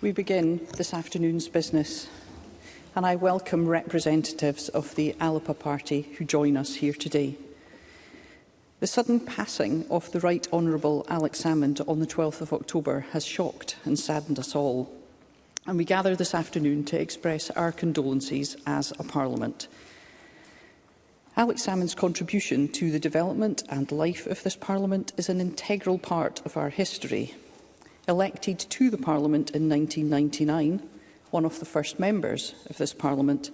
We begin this afternoon's business, and I welcome representatives of the Alapa Party who join us here today. The sudden passing of the Right Honourable Alex Salmond on the 12th of October has shocked and saddened us all, and we gather this afternoon to express our condolences as a Parliament. Alex Salmond's contribution to the development and life of this Parliament is an integral part of our history. Elected to the Parliament in 1999, one of the first members of this Parliament,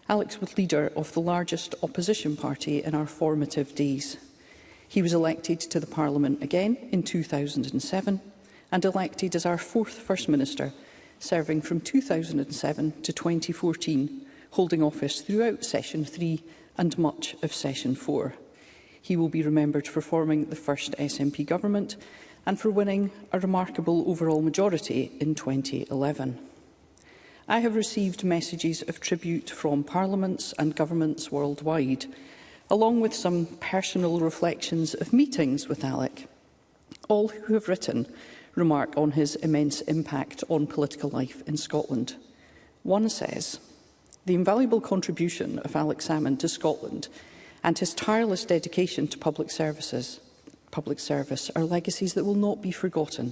Alex was leader of the largest opposition party in our formative days. He was elected to the Parliament again in 2007 and elected as our fourth First Minister, serving from 2007 to 2014, holding office throughout Session 3 and much of Session 4. He will be remembered for forming the first SNP government and for winning a remarkable overall majority in 2011. I have received messages of tribute from parliaments and governments worldwide, along with some personal reflections of meetings with Alec. All who have written remark on his immense impact on political life in Scotland. One says, "The invaluable contribution of Alex Salmond to Scotland and his tireless dedication to public service are legacies that will not be forgotten.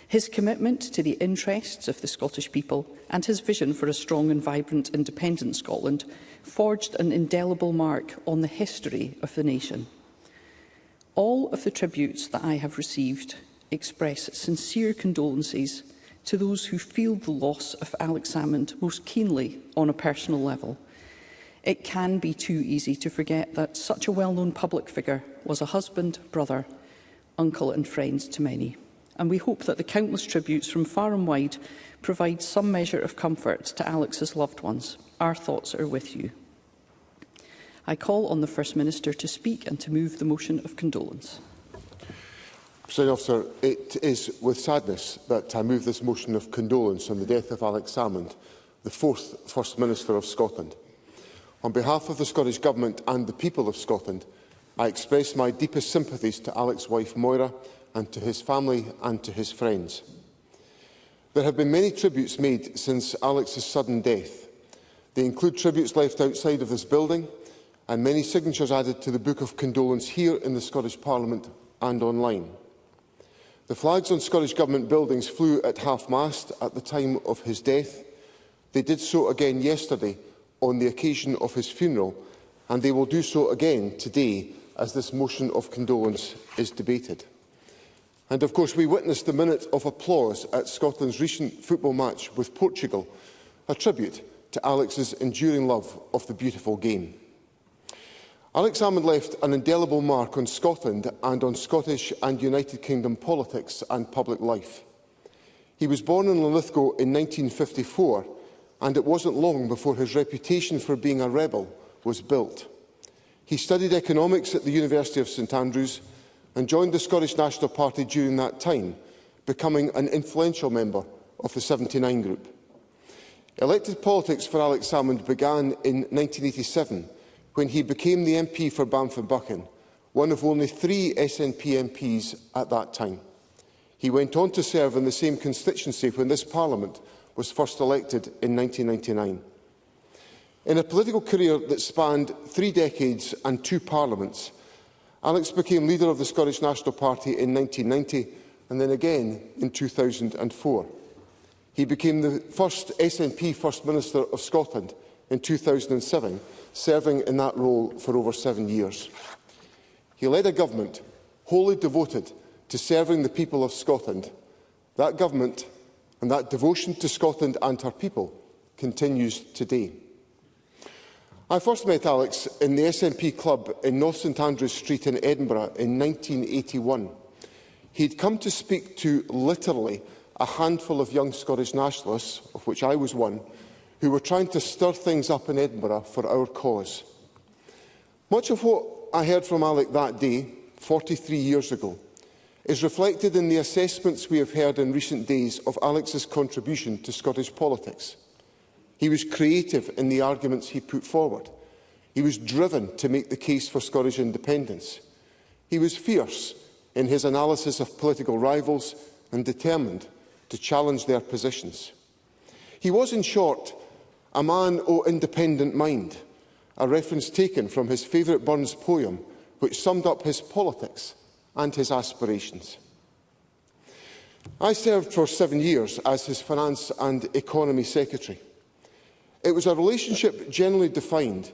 His commitment to the interests of the Scottish people and his vision for a strong and vibrant independent Scotland forged an indelible mark on the history of the nation." All of the tributes that I have received express sincere condolences to those who feel the loss of Alex Salmond most keenly on a personal level. It can be too easy to forget that such a well-known public figure was a husband, brother, uncle and friend to many. And we hope that the countless tributes from far and wide provide some measure of comfort to Alex's loved ones. Our thoughts are with you. I call on the First Minister to speak and to move the motion of condolence. Presiding Officer, it is with sadness that I move this motion of condolence on the death of Alex Salmond, the fourth First Minister of Scotland. On behalf of the Scottish Government and the people of Scotland, I express my deepest sympathies to Alex's wife Moira and to his family and to his friends. There have been many tributes made since Alex's sudden death. They include tributes left outside of this building and many signatures added to the Book of Condolence here in the Scottish Parliament and online. The flags on Scottish Government buildings flew at half-mast at the time of his death. They did so again yesterday on the occasion of his funeral, and they will do so again today as this motion of condolence is debated. And of course we witnessed the minute of applause at Scotland's recent football match with Portugal, a tribute to Alex's enduring love of the beautiful game. Alex Salmond left an indelible mark on Scotland and on Scottish and United Kingdom politics and public life. He was born in Linlithgow in 1954, and it wasn't long before his reputation for being a rebel was built. He studied economics at the University of St Andrews and joined the Scottish National Party during that time, becoming an influential member of the 79 Group. Elected politics for Alex Salmond began in 1987, when he became the MP for Banff-and-Buchan, one of only 3 SNP MPs at that time. He went on to serve in the same constituency when this Parliament was first elected in 1999. In a political career that spanned 3 decades and 2 parliaments, Alex became leader of the Scottish National Party in 1990 and then again in 2004. He became the first SNP First Minister of Scotland in 2007, serving in that role for over 7 years. He led a government wholly devoted to serving the people of Scotland. That government and that devotion to Scotland and her people continues today. I first met Alex in the SNP club in North St Andrews Street in Edinburgh in 1981. He had come to speak to literally a handful of young Scottish nationalists, of which I was one, who were trying to stir things up in Edinburgh for our cause. Much of what I heard from Alec that day, 43 years ago, is reflected in the assessments we have heard in recent days of Alex's contribution to Scottish politics. He was creative in the arguments he put forward. He was driven to make the case for Scottish independence. He was fierce in his analysis of political rivals and determined to challenge their positions. He was, in short, a man o' independent mind, a reference taken from his favourite Burns poem, which summed up his politics and his aspirations. I served for 7 years as his Finance and Economy Secretary. It was a relationship generally defined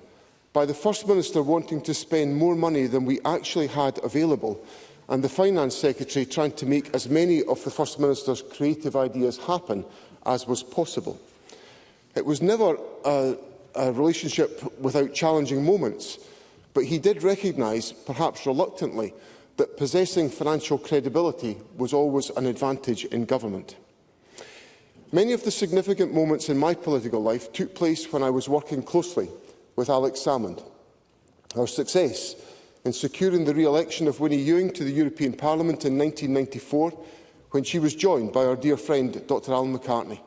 by the First Minister wanting to spend more money than we actually had available, and the Finance Secretary trying to make as many of the First Minister's creative ideas happen as was possible. It was never a relationship without challenging moments, but he did recognise, perhaps reluctantly, that possessing financial credibility was always an advantage in government. Many of the significant moments in my political life took place when I was working closely with Alex Salmond. Our success in securing the re-election of Winnie Ewing to the European Parliament in 1994, when she was joined by our dear friend Dr Alan McCartney.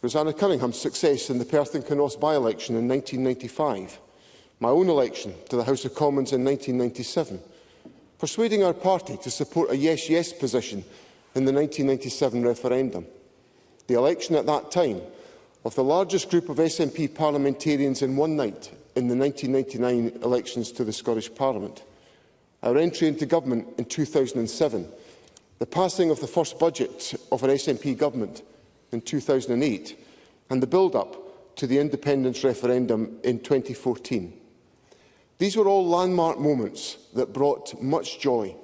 Rosanna Cunningham's success in the Perth and Canos by-election in 1995. My own election to the House of Commons in 1997. Persuading our party to support a yes-yes position in the 1997 referendum. The election at that time of the largest group of SNP parliamentarians in one night in the 1999 elections to the Scottish Parliament. Our entry into government in 2007. The passing of the first budget of an SNP government in 2008, and the build-up to the independence referendum in 2014. These were all landmark moments that brought much joy,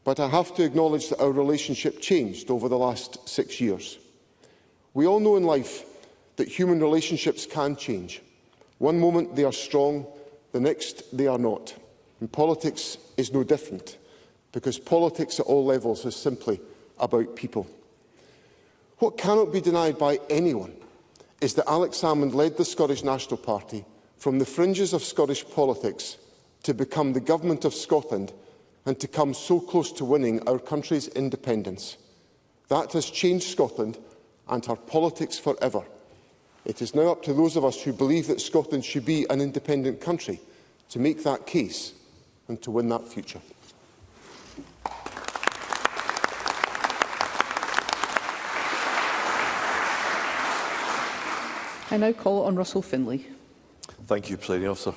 but I have to acknowledge that our relationship changed over the last 6 years. We all know in life that human relationships can change. One moment they are strong, the next they are not. And politics is no different, because politics at all levels is simply about people. What cannot be denied by anyone is that Alex Salmond led the Scottish National Party from the fringes of Scottish politics to become the Government of Scotland and to come so close to winning our country's independence. That has changed Scotland and our politics forever. It is now up to those of us who believe that Scotland should be an independent country to make that case and to win that future. I now call on Russell Finlay. Thank you, Presiding Officer.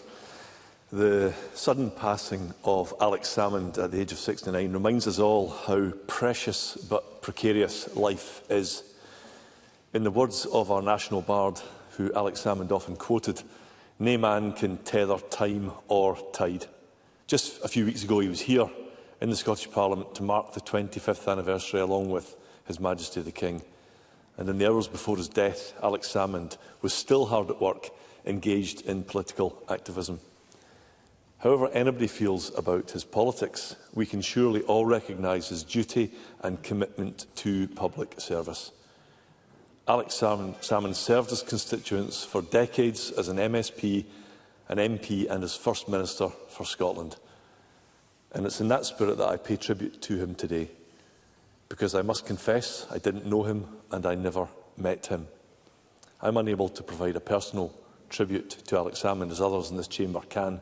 The sudden passing of Alex Salmond at the age of 69 reminds us all how precious but precarious life is. In the words of our national bard, who Alex Salmond often quoted, "No man can tether time or tide." Just a few weeks ago, he was here in the Scottish Parliament to mark the 25th anniversary along with His Majesty the King. And in the hours before his death, Alex Salmond was still hard at work, engaged in political activism. However anybody feels about his politics, we can surely all recognise his duty and commitment to public service. Alex Salmond served his constituents for decades as an MSP, an MP and as First Minister for Scotland. And it's in that spirit that I pay tribute to him today. Because I must confess, I didn't know him and I never met him. I'm unable to provide a personal tribute to Alex Salmond as others in this chamber can.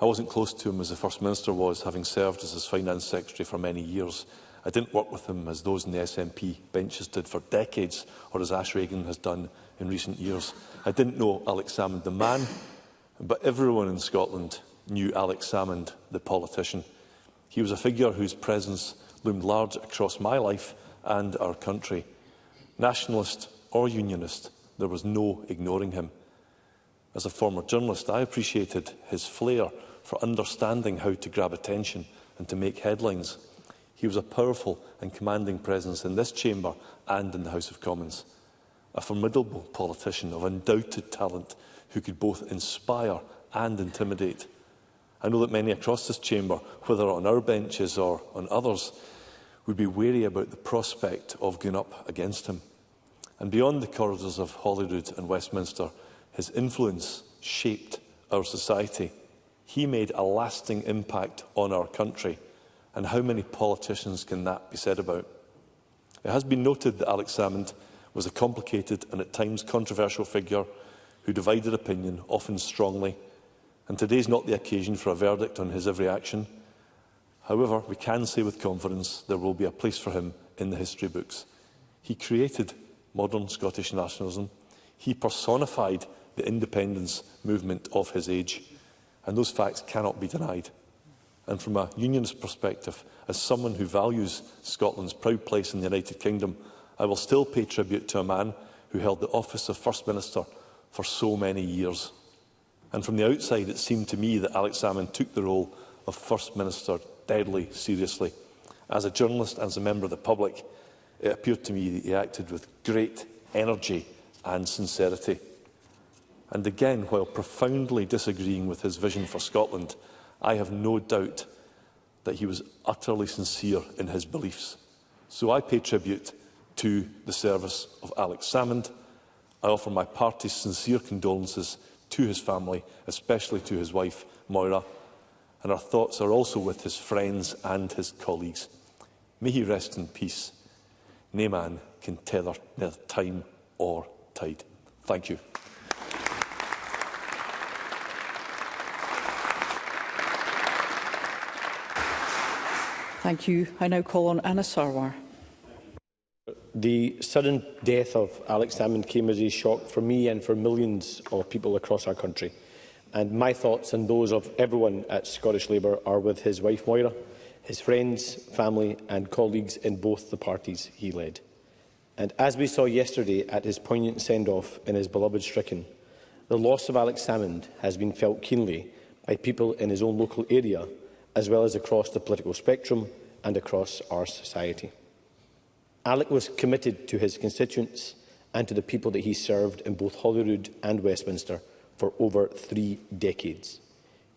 I wasn't close to him as the First Minister was, having served as his Finance Secretary for many years. I didn't work with him as those in the SNP benches did for decades, or as Ash Regan has done in recent years. I didn't know Alex Salmond the man, but everyone in Scotland knew Alex Salmond the politician. He was a figure whose presence loomed large across my life and our country. Nationalist or unionist, there was no ignoring him. As a former journalist, I appreciated his flair for understanding how to grab attention and to make headlines. He was a powerful and commanding presence in this chamber and in the House of Commons. A formidable politician of undoubted talent who could both inspire and intimidate. I know that many across this chamber, whether on our benches or on others, would be wary about the prospect of going up against him. And beyond the corridors of Holyrood and Westminster, his influence shaped our society. He made a lasting impact on our country. And how many politicians can that be said about? It has been noted that Alex Salmond was a complicated and at times controversial figure who divided opinion, often strongly. And today is not the occasion for a verdict on his every action. However, we can say with confidence there will be a place for him in the history books. He created modern Scottish nationalism. He personified the independence movement of his age, and those facts cannot be denied. And from a unionist perspective, as someone who values Scotland's proud place in the United Kingdom, I will still pay tribute to a man who held the office of First Minister for so many years. And from the outside, it seemed to me that Alex Salmond took the role of First Minister deadly seriously. As a journalist and as a member of the public, it appeared to me that he acted with great energy and sincerity. And again, while profoundly disagreeing with his vision for Scotland, I have no doubt that he was utterly sincere in his beliefs. So I pay tribute to the service of Alex Salmond. I offer my party's sincere condolences to his family, especially to his wife, Moira, and our thoughts are also with his friends and his colleagues. May he rest in peace. No man can tether neither time or tide. Thank you. Thank you. I now call on Anna Sarwar. The sudden death of Alex Salmond came as a shock for me and for millions of people across our country. And my thoughts and those of everyone at Scottish Labour are with his wife Moira, his friends, family and colleagues in both the parties he led. And as we saw yesterday at his poignant send-off in his beloved Stricken, the loss of Alex Salmond has been felt keenly by people in his own local area, as well as across the political spectrum and across our society. Alec was committed to his constituents and to the people that he served in both Holyrood and Westminster for over 3 decades.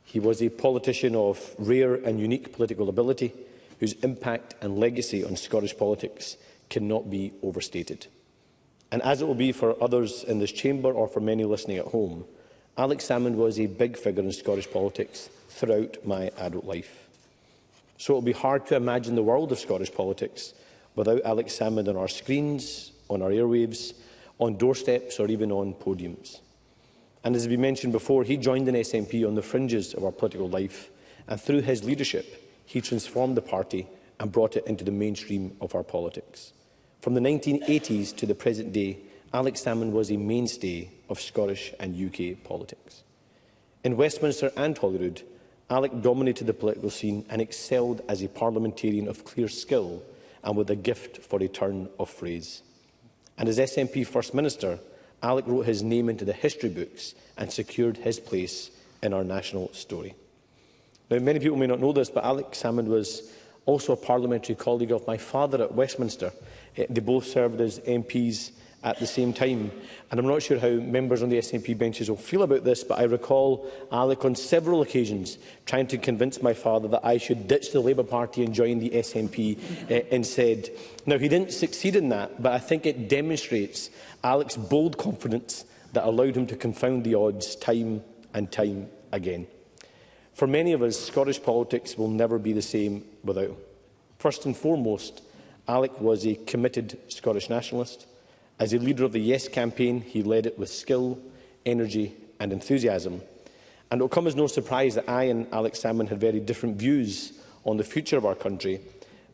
He was a politician of rare and unique political ability, whose impact and legacy on Scottish politics cannot be overstated. And as it will be for others in this chamber or for many listening at home, Alex Salmond was a big figure in Scottish politics throughout my adult life. So it will be hard to imagine the world of Scottish politics without Alex Salmond on our screens, on our airwaves, on doorsteps or even on podiums. And as has been mentioned before, he joined an SNP on the fringes of our political life, and through his leadership, he transformed the party and brought it into the mainstream of our politics. From the 1980s to the present day, Alex Salmond was a mainstay of Scottish and UK politics. In Westminster and Holyrood, Alec dominated the political scene and excelled as a parliamentarian of clear skill and with a gift for a turn of phrase. And as SNP First Minister, Alec wrote his name into the history books and secured his place in our national story. Now, many people may not know this, but Alex Salmond was also a parliamentary colleague of my father at Westminster. They both served as MPs at the same time. And I'm not sure how members on the SNP benches will feel about this, but I recall Alec on several occasions trying to convince my father that I should ditch the Labour Party and join the SNP instead. Now, he didn't succeed in that, but I think it demonstrates Alec's bold confidence that allowed him to confound the odds time and time again. For many of us, Scottish politics will never be the same without him. First and foremost, Alec was a committed Scottish nationalist. As a leader of the Yes campaign, he led it with skill, energy and enthusiasm. And it will come as no surprise that I and Alex Salmond had very different views on the future of our country.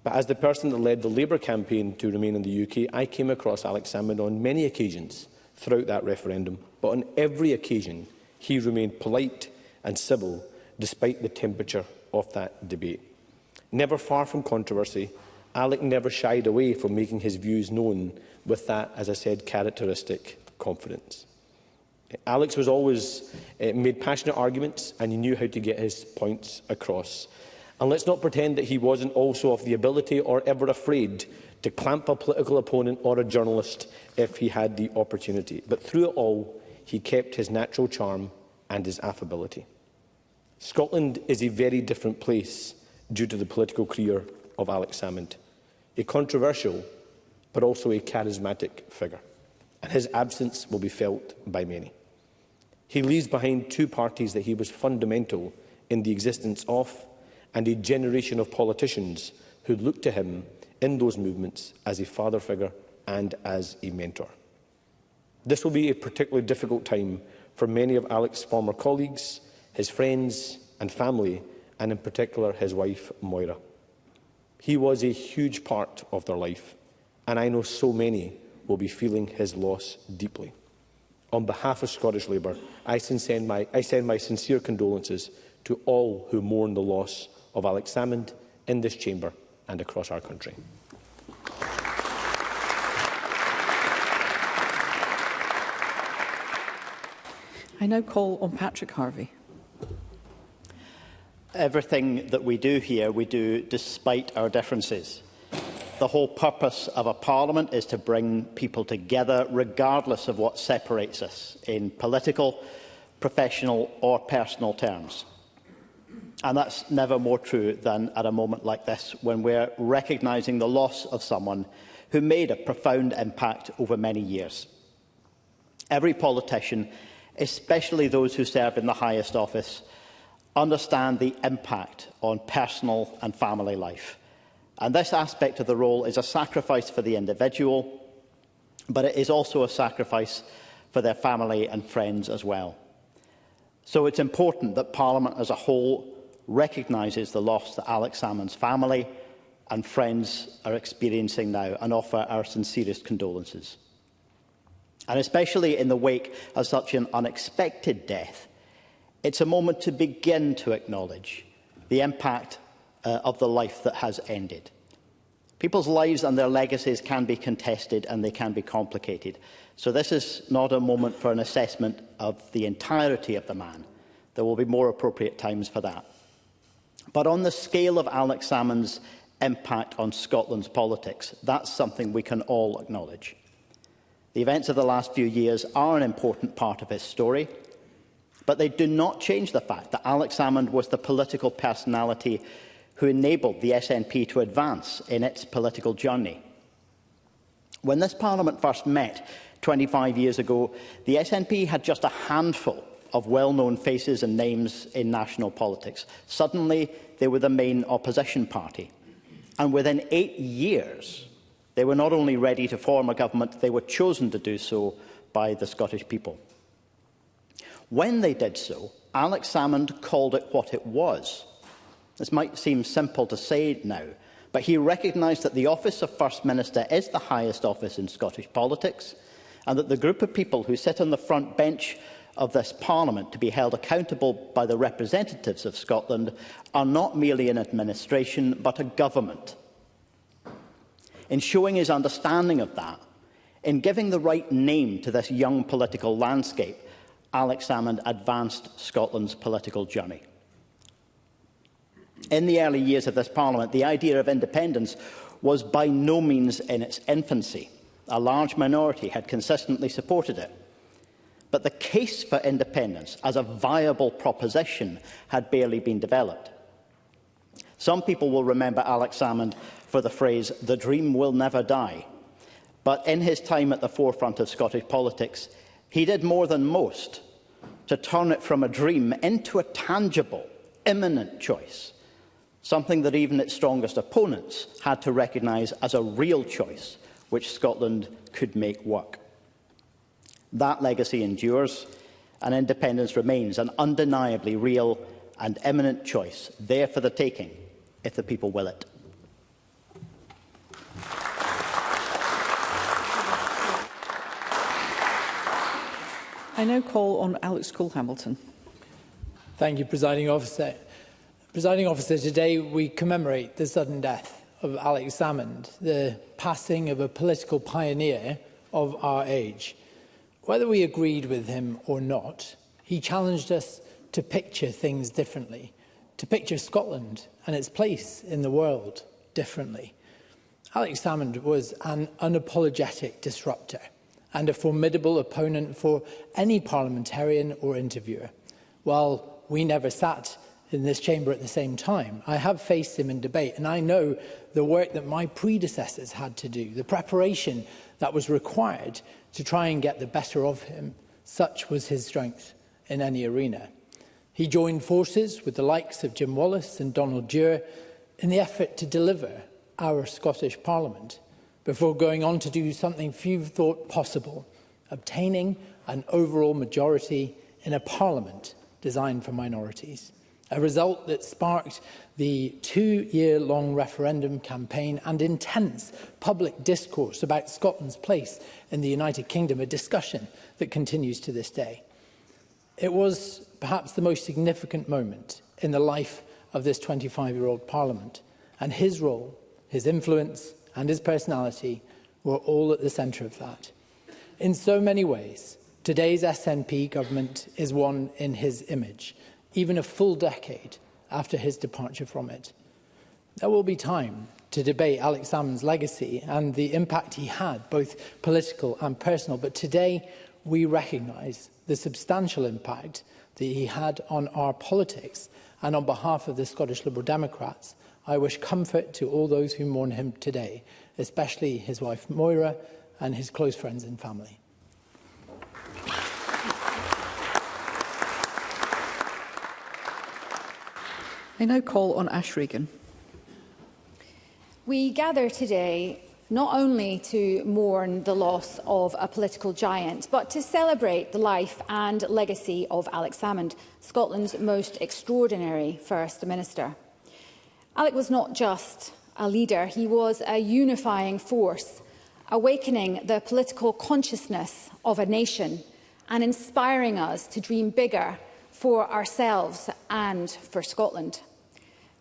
But as the person that led the Labour campaign to remain in the UK, I came across Alex Salmond on many occasions throughout that referendum. But on every occasion, he remained polite and civil, despite the temperature of that debate. Never far from controversy, Alec never shied away from making his views known with that, as I said, characteristic confidence. Alex was always made passionate arguments, and he knew how to get his points across. And let's not pretend that he wasn't also of the ability or ever afraid to clamp a political opponent or a journalist if he had the opportunity. But through it all, he kept his natural charm and his affability. Scotland is a very different place due to the political career of Alex Salmond, a controversial but also a charismatic figure, and his absence will be felt by many. He leaves behind 2 parties that he was fundamental in the existence of, and a generation of politicians who looked to him in those movements as a father figure and as a mentor. This will be a particularly difficult time for many of Alex's former colleagues, his friends and family, and in particular his wife Moira. He was a huge part of their life, and I know so many will be feeling his loss deeply. On behalf of Scottish Labour, I send my sincere condolences to all who mourn the loss of Alex Salmond in this chamber and across our country. I now call on Patrick Harvie. Everything that we do here, we do despite our differences. The whole purpose of a parliament is to bring people together, regardless of what separates us in political, professional or personal terms. And that's never more true than at a moment like this, when we're recognising the loss of someone who made a profound impact over many years. Every politician, especially those who serve in the highest office, understand the impact on personal and family life. And this aspect of the role is a sacrifice for the individual, but it is also a sacrifice for their family and friends as well. So it's important that Parliament as a whole recognises the loss that Alex Salmond's family and friends are experiencing now and offer our sincerest condolences. And especially in the wake of such an unexpected death, it's a moment to begin to acknowledge the impact of the life that has ended. People's lives and their legacies can be contested and they can be complicated. So this is not a moment for an assessment of the entirety of the man. There will be more appropriate times for that. But on the scale of Alex Salmond's impact on Scotland's politics, that's something we can all acknowledge. The events of the last few years are an important part of his story, but they do not change the fact that Alex Salmond was the political personality who enabled the SNP to advance in its political journey. When this Parliament first met 25 years ago, the SNP had just a handful of well-known faces and names in national politics. Suddenly, they were the main opposition party. And within 8 years, they were not only ready to form a government, they were chosen to do so by the Scottish people. When they did so, Alex Salmond called it what it was. This might seem simple to say now, but he recognised that the office of First Minister is the highest office in Scottish politics, and that the group of people who sit on the front bench of this Parliament to be held accountable by the representatives of Scotland are not merely an administration, but a government. In showing his understanding of that, in giving the right name to this young political landscape, Alex Salmond advanced Scotland's political journey. In the early years of this Parliament, the idea of independence was by no means in its infancy. A large minority had consistently supported it. But the case for independence as a viable proposition had barely been developed. Some people will remember Alex Salmond for the phrase, "the dream will never die." But in his time at the forefront of Scottish politics, he did more than most to turn it from a dream into a tangible, imminent choice, something that even its strongest opponents had to recognise as a real choice which Scotland could make work. That legacy endures, and independence remains an undeniably real and imminent choice, there for the taking, if the people will it. I now call on Alex Cole-Hamilton. Thank you, Presiding Officer. Presiding Officer, today we commemorate the sudden death of Alex Salmond, the passing of a political pioneer of our age. Whether we agreed with him or not, he challenged us to picture things differently, to picture Scotland and its place in the world differently. Alex Salmond was an unapologetic disruptor and a formidable opponent for any parliamentarian or interviewer. While we never sat in this chamber at the same time, I have faced him in debate, and I know the work that my predecessors had to do, the preparation that was required to try and get the better of him. Such was his strength in any arena. He joined forces with the likes of Jim Wallace and Donald Dewar in the effort to deliver our Scottish Parliament, before going on to do something few thought possible, obtaining an overall majority in a Parliament designed for minorities. a result that sparked the 2-year-long referendum campaign and intense public discourse about Scotland's place in the United Kingdom, a discussion that continues to this day. It was perhaps the most significant moment in the life of this 25-year-old Parliament, and his role, his influence and his personality were all at the centre of that. In so many ways, today's SNP government is one in his image, even a full decade after his departure from it. There will be time to debate Alex Salmond's legacy and the impact he had, both political and personal, but today we recognise the substantial impact that he had on our politics, and on behalf of the Scottish Liberal Democrats, I wish comfort to all those who mourn him today, especially his wife Moira and his close friends and family. I now call on Ash Regan. We gather today not only to mourn the loss of a political giant, but to celebrate the life and legacy of Alex Salmond, Scotland's most extraordinary First Minister. Alec was not just a leader, he was a unifying force, awakening the political consciousness of a nation and inspiring us to dream bigger for ourselves and for Scotland.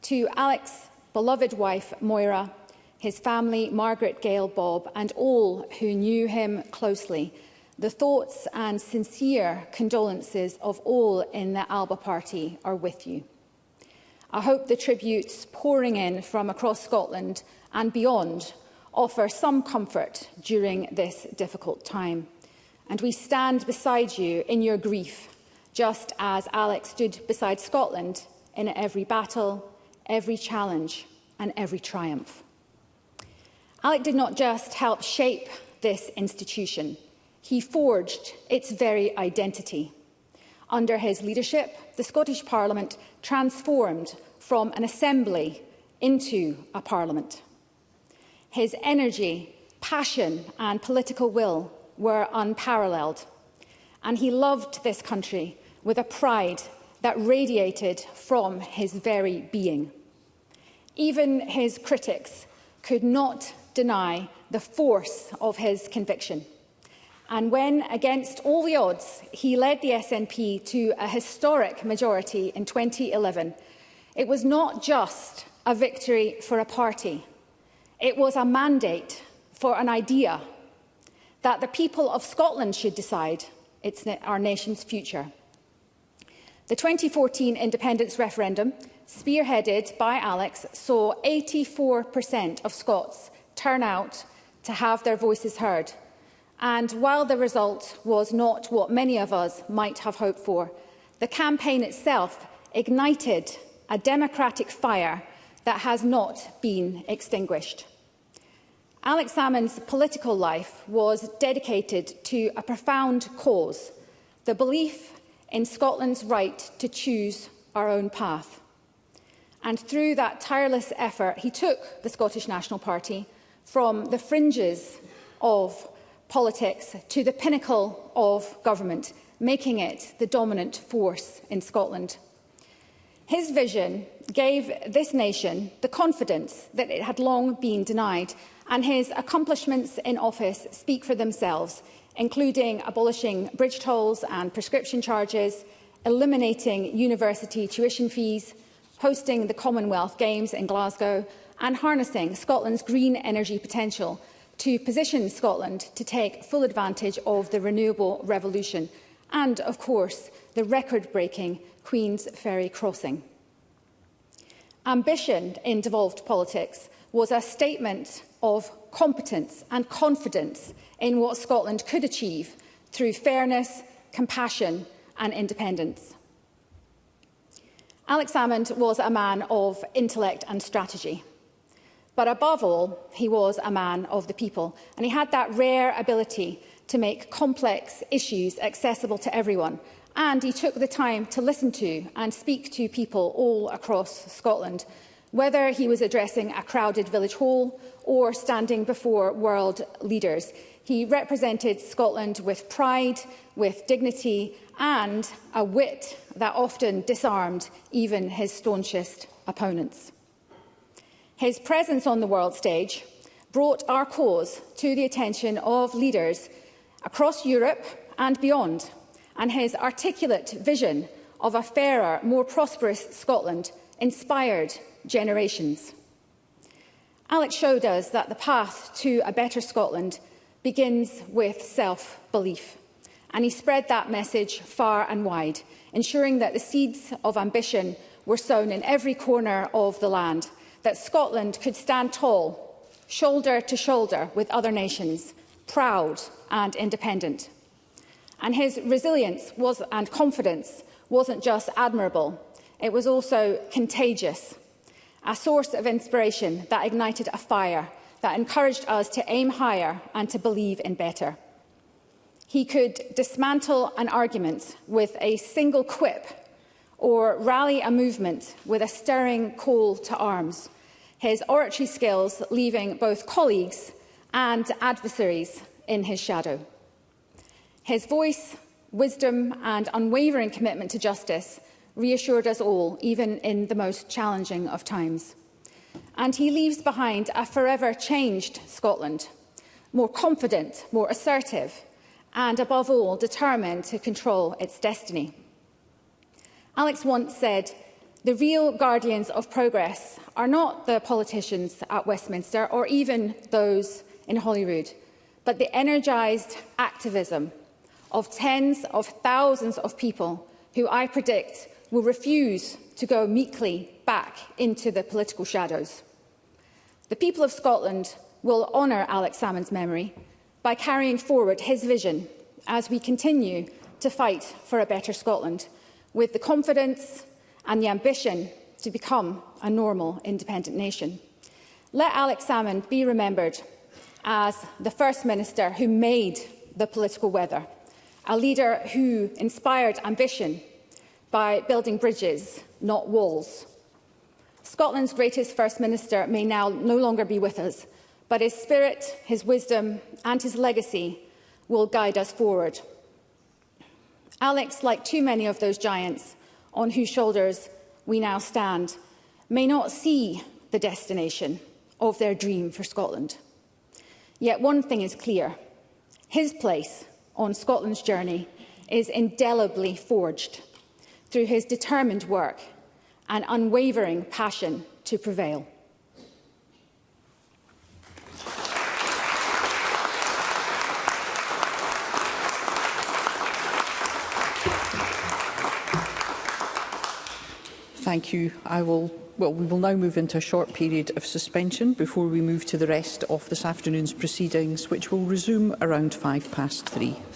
To Alec's beloved wife, Moira, his family, Margaret, Gail, Bob, and all who knew him closely, the thoughts and sincere condolences of all in the Alba Party are with you. I hope the tributes pouring in from across Scotland and beyond offer some comfort during this difficult time. And we stand beside you in your grief, just as Alex stood beside Scotland in every battle, every challenge and every triumph. Alec did not just help shape this institution, he forged its very identity. Under his leadership, the Scottish Parliament transformed from an assembly into a parliament. His energy, passion and political will were unparalleled, and he loved this country with a pride that radiated from his very being. Even his critics could not deny the force of his conviction. And when, against all the odds, he led the SNP to a historic majority in 2011, it was not just a victory for a party. It was a mandate for an idea that the people of Scotland should decide it's our nation's future. The 2014 independence referendum, spearheaded by Alex, saw 84% of Scots turn out to have their voices heard. And while the result was not what many of us might have hoped for, the campaign itself ignited a democratic fire that has not been extinguished. Alex Salmond's political life was dedicated to a profound cause, the belief in Scotland's right to choose our own path. And through that tireless effort, he took the Scottish National Party from the fringes of politics to the pinnacle of government, making it the dominant force in Scotland. His vision gave this nation the confidence that it had long been denied, and his accomplishments in office speak for themselves, including abolishing bridge tolls and prescription charges, eliminating university tuition fees, hosting the Commonwealth Games in Glasgow, and harnessing Scotland's green energy potential to position Scotland to take full advantage of the renewable revolution and, of course, the record-breaking Queen's Ferry crossing. Ambition in devolved politics was a statement of competence and confidence in what Scotland could achieve through fairness, compassion and independence. Alex Salmond was a man of intellect and strategy. But above all, he was a man of the people, and he had that rare ability to make complex issues accessible to everyone. And he took the time to listen to and speak to people all across Scotland, whether he was addressing a crowded village hall or standing before world leaders. He represented Scotland with pride, with dignity, and a wit that often disarmed even his staunchest opponents. His presence on the world stage brought our cause to the attention of leaders across Europe and beyond, and his articulate vision of a fairer, more prosperous Scotland inspired generations. Alex showed us that the path to a better Scotland begins with self-belief, and he spread that message far and wide, ensuring that the seeds of ambition were sown in every corner of the land, that Scotland could stand tall, shoulder to shoulder with other nations, proud and independent. And his resilience and confidence wasn't just admirable, it was also contagious, a source of inspiration that ignited a fire that encouraged us to aim higher and to believe in better. He could dismantle an argument with a single quip or rally a movement with a stirring call to arms, his oratory skills leaving both colleagues and adversaries in his shadow. His voice, wisdom and unwavering commitment to justice reassured us all, even in the most challenging of times. And he leaves behind a forever changed Scotland, more confident, more assertive, and above all, determined to control its destiny. Alex once said, "The real guardians of progress are not the politicians at Westminster or even those in Holyrood, but the energised activism of tens of thousands of people who I predict will refuse to go meekly back into the political shadows." The people of Scotland will honour Alex Salmond's memory by carrying forward his vision as we continue to fight for a better Scotland, with the confidence and the ambition to become a normal, independent nation. Let Alex Salmond be remembered as the First Minister who made the political weather, a leader who inspired ambition by building bridges, not walls. Scotland's greatest First Minister may now no longer be with us, but his spirit, his wisdom and his legacy will guide us forward. Alex, like too many of those giants on whose shoulders we now stand, may not see the destination of their dream for Scotland. Yet one thing is clear: his place on Scotland's journey is indelibly forged through his determined work and unwavering passion to prevail. Thank you. We will now move into a short period of suspension before we move to the rest of this afternoon's proceedings, which will resume around 3:05.